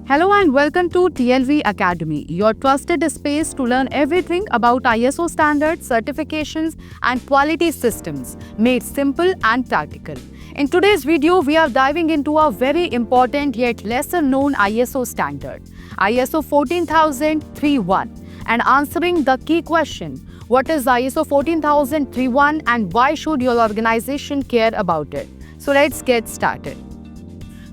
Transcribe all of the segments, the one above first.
Hello and welcome to TLV Academy, your trusted space to learn everything about ISO standards, certifications, and quality systems, made simple and practical. In today's video, we are diving into a very important yet lesser known ISO standard, ISO 14001, and answering the key question: what is ISO 14001 and why should your organization care about it? So let's get started.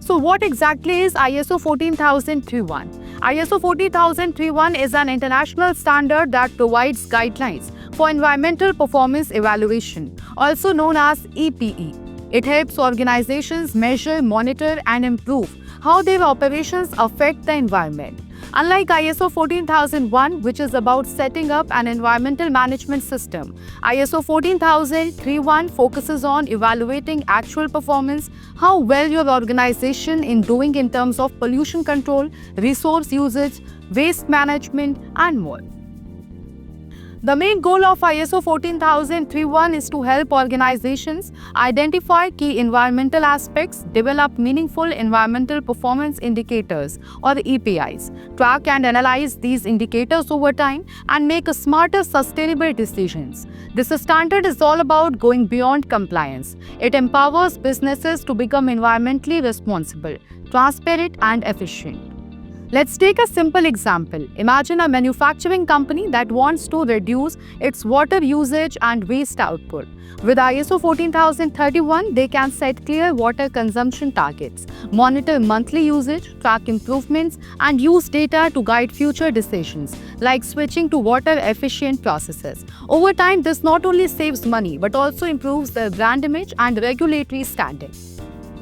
So what exactly is ISO 14001? ISO 14001 is an international standard that provides guidelines for environmental performance evaluation, also known as EPE. It helps organizations measure, monitor, and improve how their operations affect the environment. Unlike ISO 14001, which is about setting up an environmental management system, ISO 14001 focuses on evaluating actual performance, how well your organization is doing in terms of pollution control, resource usage, waste management, and more. The main goal of ISO 14001 is to help organizations identify key environmental aspects, develop meaningful environmental performance indicators or EPIs, track and analyze these indicators over time, and make smarter sustainable decisions. This standard is all about going beyond compliance. It empowers businesses to become environmentally responsible, transparent, and efficient. Let's take a simple example. Imagine a manufacturing company that wants to reduce its water usage and waste output. With ISO 14031, they can set clear water consumption targets, monitor monthly usage, track improvements, and use data to guide future decisions, like switching to water-efficient processes. Over time, this not only saves money, but also improves their brand image and regulatory standing.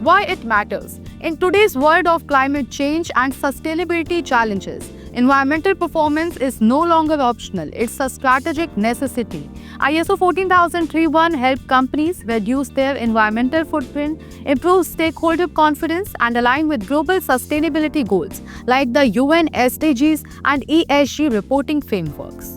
Why it matters? In today's world of climate change and sustainability challenges, environmental performance is no longer optional, it's a strategic necessity. ISO 14001 helps companies reduce their environmental footprint, improve stakeholder confidence, and align with global sustainability goals like the UN SDGs and ESG reporting frameworks.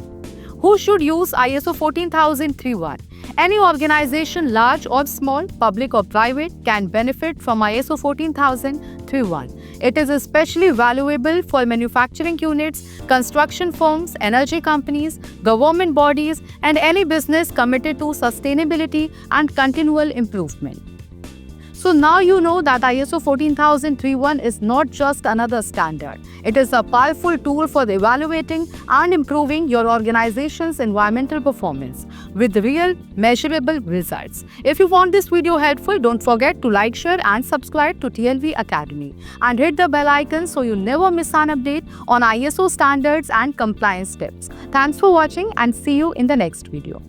Who should use ISO 14001? Any organization, large or small, public or private, can benefit from ISO 14001. It is especially valuable for manufacturing units, construction firms, energy companies, government bodies, and any business committed to sustainability and continual improvement. So now you know that ISO 14001 is not just another standard. It is a powerful tool for evaluating and improving your organization's environmental performance with real, measurable results. If you found this video helpful, don't forget to like, share, and subscribe to TLV Academy. And hit the bell icon so you never miss an update on ISO standards and compliance tips. Thanks for watching and see you in the next video.